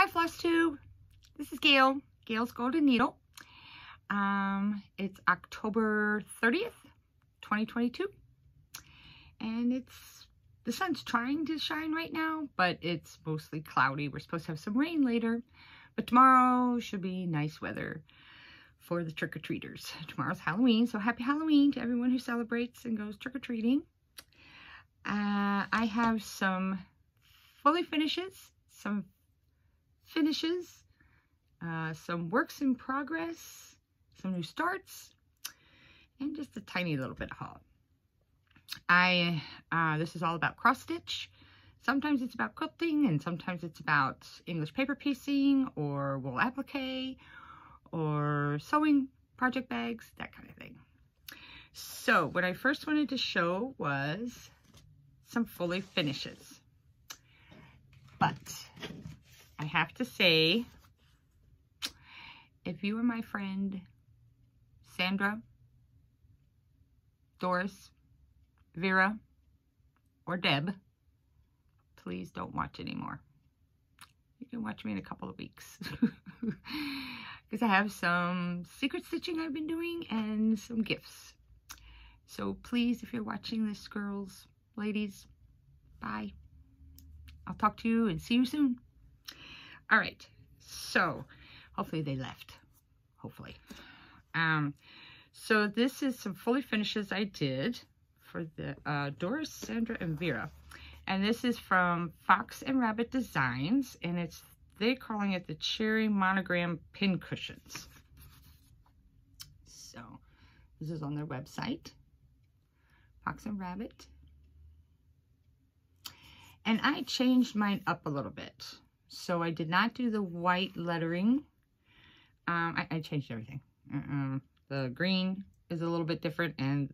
Flosstube. This is Gail, Gail's Golden Needle. It's October 30th, 2022. And the sun's trying to shine right now, but it's mostly cloudy. We're supposed to have some rain later, but tomorrow should be nice weather for the trick-or-treaters. Tomorrow's Halloween, so happy Halloween to everyone who celebrates and goes trick-or-treating. I have some fully finishes, some finishes, some works in progress, some new starts, and just a tiny little bit of haul. This is all about cross stitch. Sometimes it's about quilting, and sometimes it's about English paper piecing or wool applique or sewing project bags, that kind of thing. So what I first wanted to show was some fully finishes. But I have to say, if you are my friend Sandra, Doris, Vera, or Deb, please don't watch anymore. You can watch me in a couple of weeks. Because I have some secret stitching I've been doing and some gifts. So please, if you're watching this, girls, ladies, bye. I'll talk to you and see you soon. All right, so hopefully they left. Hopefully. So this is some fully finishes I did for the Doris, Sandra, and Vera. And this is from Fox and Rabbit Designs, and they're calling it the Cherry Monogram Pin Cushions. So this is on their website, Fox and Rabbit. And I changed mine up a little bit. So I did not do the white lettering. I changed everything. The green is a little bit different, and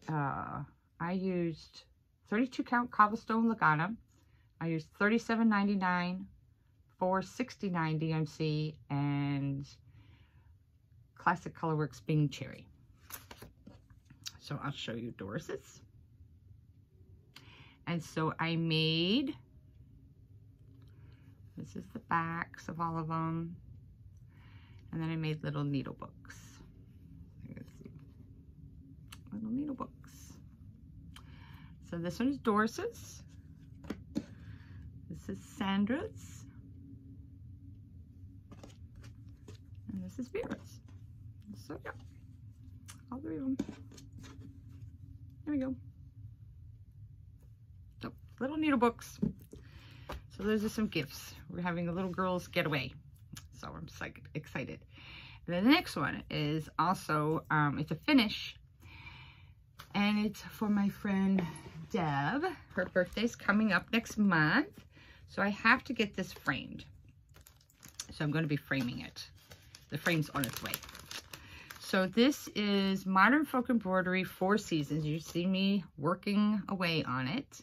I used 32 count cobblestone Lagana. I used 37.99 for 69 DMC and Classic Colorworks Bing Cherry. So I'll show you Doris's. And so I made, this is the backs of all of them. And then I made little needle books. Let's see. Little needle books. So this one is Doris's. This is Sandra's. And this is Vera's. So yeah, all three of them. There we go. So little needle books. So those are some gifts. We're having a little girls getaway. So I'm excited. And then the next one is also, it's a finish. And it's for my friend Deb. Her birthday's coming up next month. So I have to get this framed. So I'm going to be framing it. The frame's on its way. So this is Modern Folk Embroidery 4 Seasons. You see me working away on it.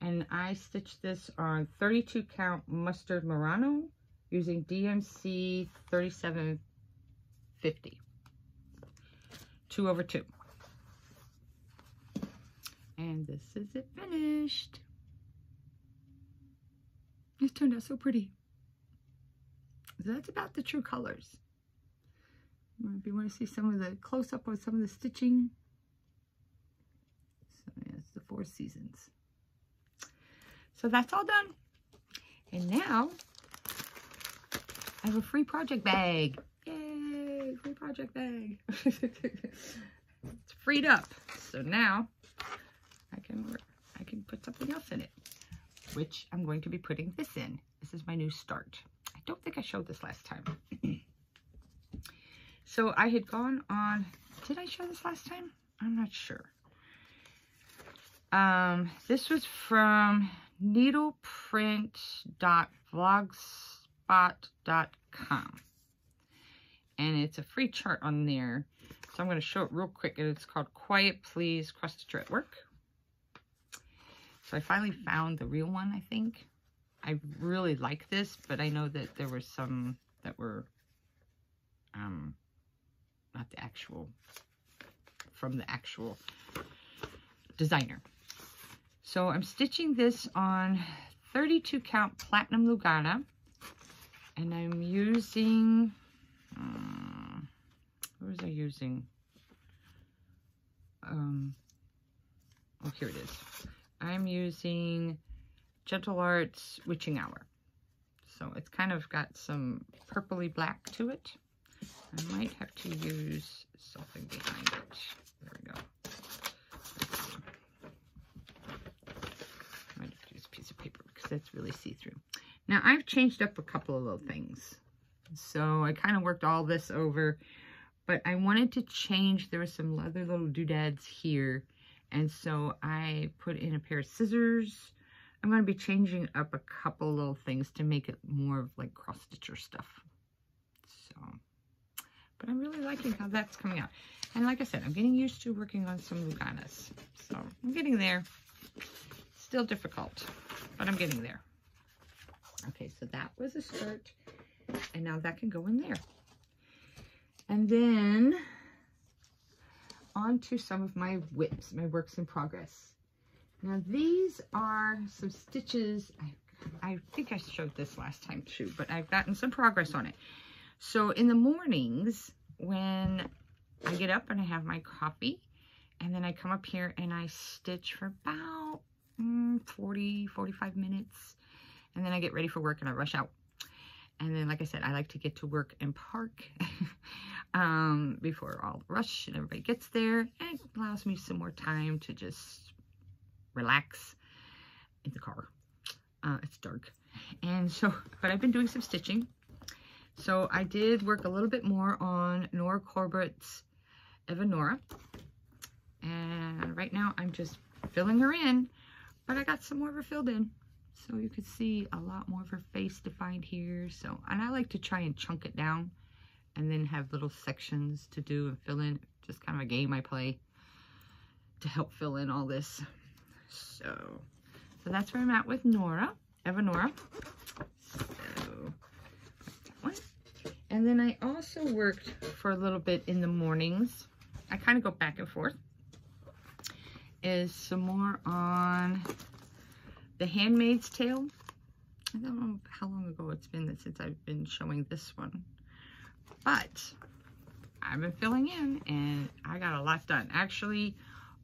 And I stitched this on 32 count mustard Murano using DMC 3750. 2/2. And this is it finished. It turned out so pretty. So that's about the true colors. If you want to see some of the close-up on some of the stitching. So yeah, it's the 4 Seasons. So that's all done. And now I have a free project bag. Yay, free project bag. It's freed up. So now I can put something else in it, which I'm going to be putting this in. This is my new start. I don't think I showed this last time. So I had gone on, did I show this last time? I'm not sure. This was from needleprint.blogspot.com. And it's a free chart on there. So I'm going to show it real quick. And it's called Quiet Please Cross Stitcher at Work. So I finally found the real one, I think. I really like this, but I know that there were some that were not the actual, from the actual designer. So I'm stitching this on 32 count platinum Lugana, and I'm using, what was I using? Oh, here it is. I'm using Gentle Arts Witching Hour. So it's kind of got some purpley black to it. I might have to use something behind it. There we go. I might have to use a piece of paper because that's really see-through. Now I've changed up a couple of little things. So I kind of worked all this over, but I wanted to change. There were some other little doodads here. And so I put in a pair of scissors. I'm going to be changing up a couple little things to make it more of like cross-stitcher stuff. So, but I'm really liking how that's coming out. And like I said, I'm getting used to working on some Luganas. So I'm getting there. Still difficult, but I'm getting there. Okay, so that was a start. And now that can go in there. And then on to some of my whips, my works in progress. Now these are some stitches. I think I showed this last time too, but I've gotten some progress on it. So in the mornings when I get up and I have my coffee, and then I come up here and I stitch for about 40, 45 minutes. And then I get ready for work and I rush out. And then, like I said, I like to get to work and park before all the rush and everybody gets there. And it allows me some more time to just relax in the car. It's dark. And so, but I've been doing some stitching. So I did work a little bit more on Nora Corbett's Evanora. And right now I'm just filling her in, but I got some more of her filled in. So you can see a lot more of her face defined here. So, and I like to try and chunk it down and then have little sections to do and fill in. Just kind of a game I play to help fill in all this. So that's where I'm at with Nora, Evanora. So that one. And then I also worked for a little bit in the mornings. I kind of go back and forth. Is some more on The Handmaid's Tale. I don't know how long ago it's been since I've been showing this one, but I've been filling in and I got a lot done. Actually,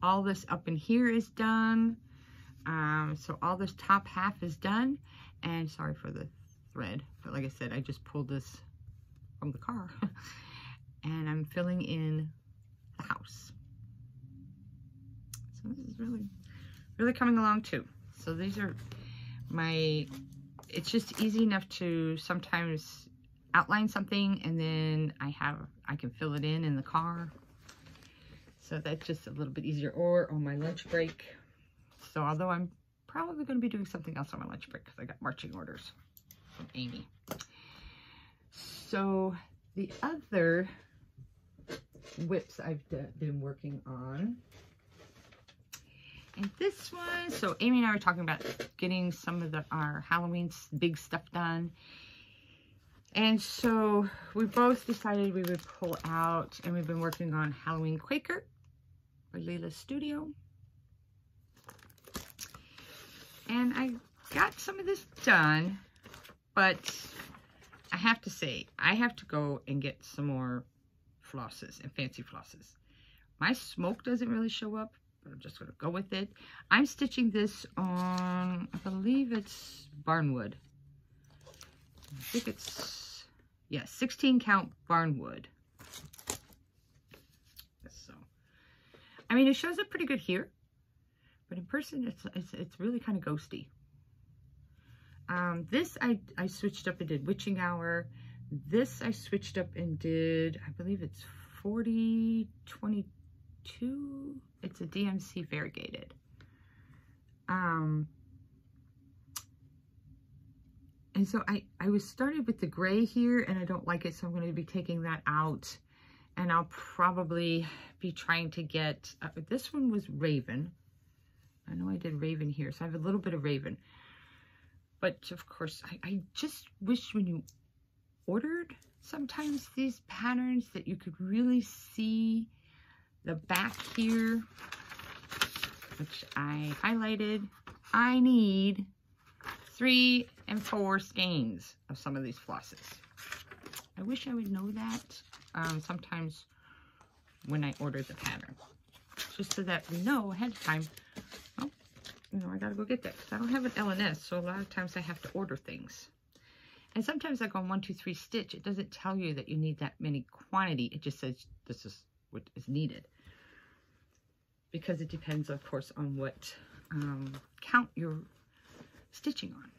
all this up in here is done. So all this top half is done. And sorry for the thread, but like I said, I just pulled this from the car and I'm filling in the house. So this is really coming along too. So these are it's just easy enough to sometimes outline something and then I can fill it in the car. So that's just a little bit easier, or on my lunch break. So although I'm probably going to be doing something else on my lunch break because I got marching orders from Amy. So the other whips I've been working on. And this one, so Amy and I were talking about getting some of our Halloween big stuff done. And so we both decided we would pull out, and we've been working on Halloween Quaker by Leila's Studio. And I got some of this done, but I have to say, I have to go and get some more flosses and fancy flosses. My smoke doesn't really show up. I'm just going to go with it. I'm stitching this on, I believe it's Barnwood. I think it's, yeah, 16 count Barnwood. So, I mean, it shows up pretty good here, but in person, it's really kind of ghosty. This I switched up and did Witching Hour. This I switched up and did, I believe it's 40/22. It's a DMC variegated. And so I was started with the gray here and I don't like it, so I'm going to be taking that out, and I'll probably be trying to get this one was Raven. I know I did Raven here, so I have a little bit of Raven, but of course I just wish when you ordered sometimes these patterns that you could really see the back here, which I highlighted. I need 3 and 4 skeins of some of these flosses. I wish I would know that sometimes when I order the pattern, just so that we know ahead of time. Oh, you know, I gotta go get that because I don't have an LNS, so a lot of times I have to order things. And sometimes like on 1, 2, 3 stitch, it doesn't tell you that you need that many quantity. It just says this is what is needed. Because it depends, of course, on what count you're stitching on.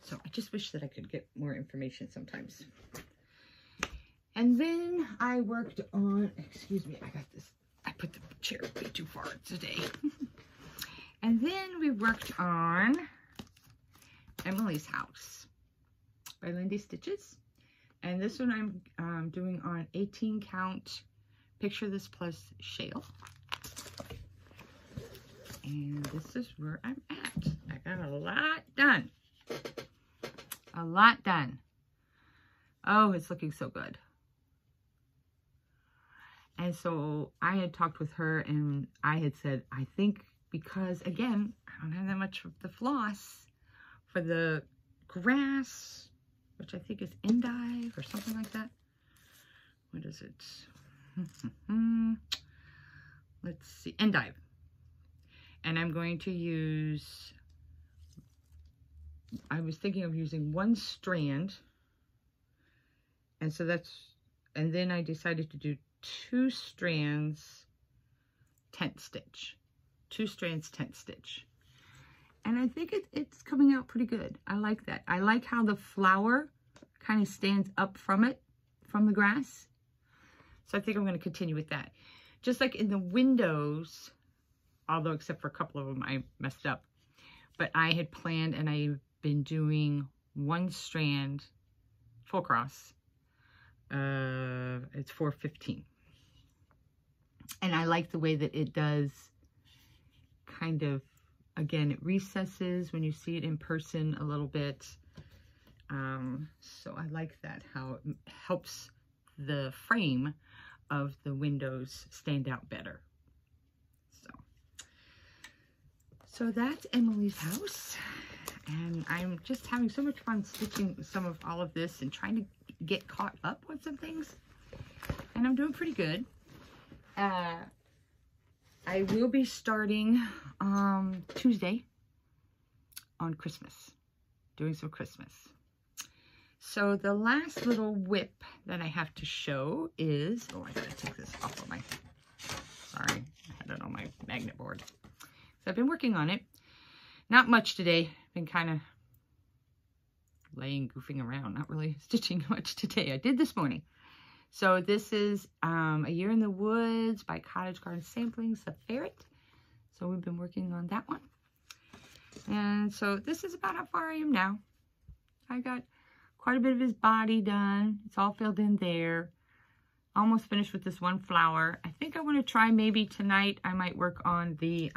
So I just wish that I could get more information sometimes. And then I worked on, excuse me, I got this, I put the chair way too far today. And then we worked on Emily's House by Lindy Stitches. And this one I'm doing on 18 count Picture This Plus Shale. And this is where I'm at. I got a lot done. A lot done. Oh, it's looking so good. And so I had talked with her and I had said, I think because, again, I don't have that much of the floss for the grass, which I think is endive or something like that. What is it? Let's see, endive. And I'm going to use, I was thinking of using 1 strand. And so that's, and then I decided to do 2 strands tent stitch. 2 strands tent stitch. And I think it's coming out pretty good. I like that. I like how the flower kind of stands up from it, from the grass. So I think I'm going to continue with that. Just like in the windows, although except for a couple of them I messed up. But I had planned and I've been doing 1 strand full cross. It's 415. And I like the way that it does kind of, again, it recesses when you see it in person a little bit. So I like that, how it helps the frame of the windows stand out better. So that's Emily's House. And I'm just having so much fun stitching some of all of this and trying to get caught up with some things. And I'm doing pretty good. I will be starting Tuesday on Christmas, doing some Christmas. So the last little whip that I have to show is, oh, I gotta take this off of my, sorry, I had it on my magnet board. So I've been working on it. Not much today. Been kind of goofing around, not really stitching much today. I did this morning. So this is A Year in the Woods by Cottage Garden Samplings, The Ferret. So we've been working on that one. And so this is about how far I am now. I got quite a bit of his body done. It's all filled in there. Almost finished with this 1 flower. I think I want to try maybe tonight. I might work on the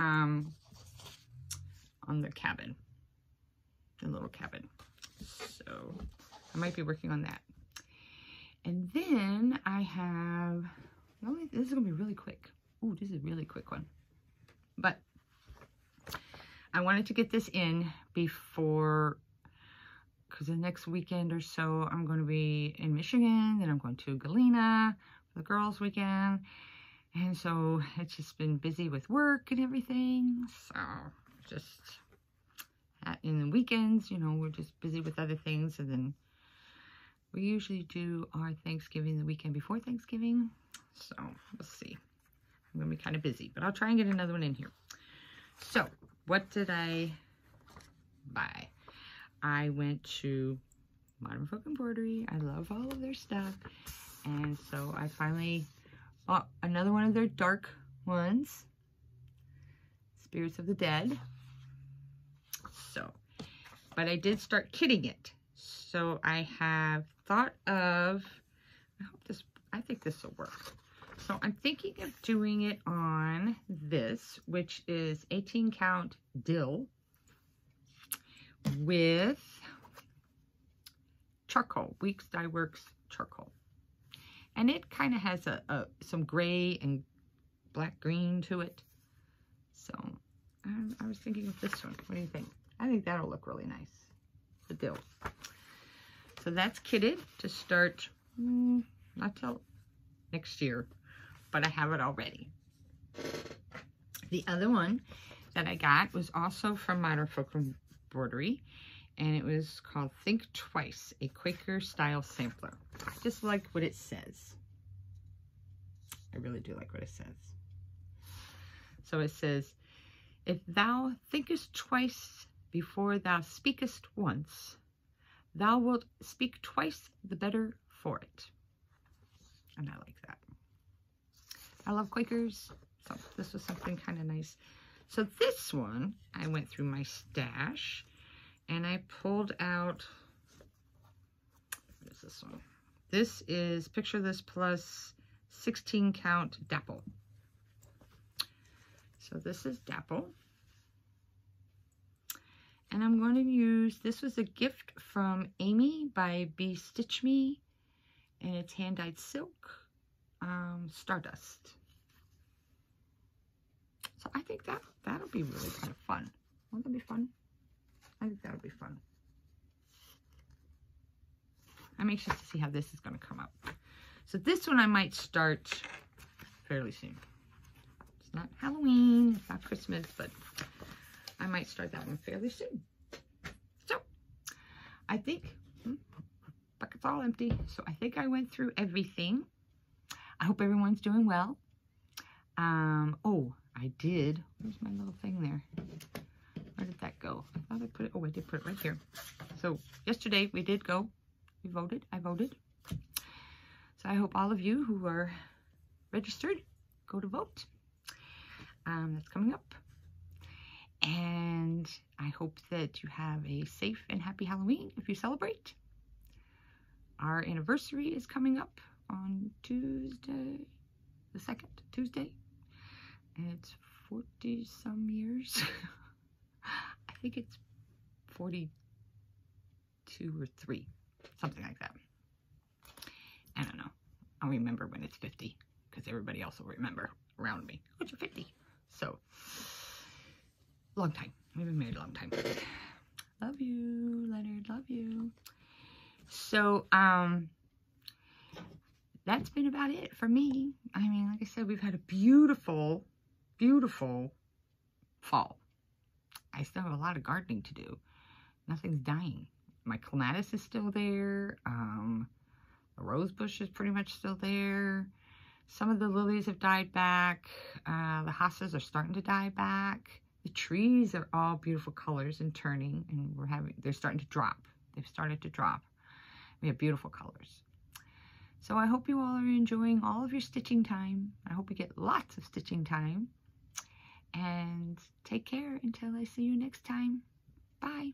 cabin, the little cabin. So I might be working on that. And then I have, this is gonna be really quick. Ooh, this is a really quick one. But I wanted to get this in before, because the next weekend or so I'm going to be in Michigan, then I'm going to Galena for the girls' weekend. And so it's just been busy with work and everything. So just in the weekends, you know, we're just busy with other things. And then we usually do our Thanksgiving the weekend before Thanksgiving. So we'll see. I'm going to be kind of busy, but I'll try and get another one in here. So what did I buy? I went to Modern Folk Embroidery. I love all of their stuff. And so I finally bought another one of their dark ones. Spirits of the Dead. So, but I did start kitting it. So I have thought of, I think this will work. So I'm thinking of doing it on this, which is 18 count dill with charcoal, Weeks Dye Works charcoal. And it kind of has some gray and black green to it. So I was thinking of this one. What do you think? I think that'll look really nice. The dill. So that's kitted to start, not till next year, but I have it already. The other one that I got was also from Modern Folk Embroidery, and it was called Think Twice, a Quaker Style Sampler. I just like what it says. I really do like what it says. So it says, if thou thinkest twice before thou speakest once, thou wilt speak twice the better for it. And I like that. I love Quakers, so this was something kind of nice. So this one, I went through my stash, and I pulled out, what is this one? This is Picture This Plus 16 count dapple. So this is dapple. And I'm going to use, this was a gift from Amy by Be Stitch Me, and it's hand-dyed silk, Stardust. So I think that'll be really kind of fun. Won't that be fun? I think that'll be fun. I'm anxious to see how this is going to come up. So this one I might start fairly soon. It's not Halloween, it's not Christmas, but I might start that one fairly soon. So I think, bucket's all empty. So I think I went through everything. I hope everyone's doing well. Oh, I did. Where's my little thing there? Where did that go? I thought I put it, oh, I did put it right here. So yesterday we did go. We voted. I voted. So I hope all of you who are registered go to vote. That's coming up. And I hope that you have a safe and happy Halloween if you celebrate. Our anniversary is coming up on Tuesday, the 2nd, Tuesday. And it's 40 some years. I think it's 42 or 3, something like that. I don't know. I'll remember when it's 50 because everybody else will remember around me. What's your 50? So, long time. We've been married a long time. Love you, Leonard. Love you. So, that's been about it for me. I mean, like I said, we've had a beautiful, beautiful fall. I still have a lot of gardening to do. Nothing's dying. My clematis is still there. The rose bush is pretty much still there. Some of the lilies have died back. The hostas are starting to die back. The trees are all beautiful colors and turning, and they're starting to drop. They've started to drop. We have beautiful colors. So I hope you all are enjoying all of your stitching time. I hope you get lots of stitching time. And take care until I see you next time. Bye.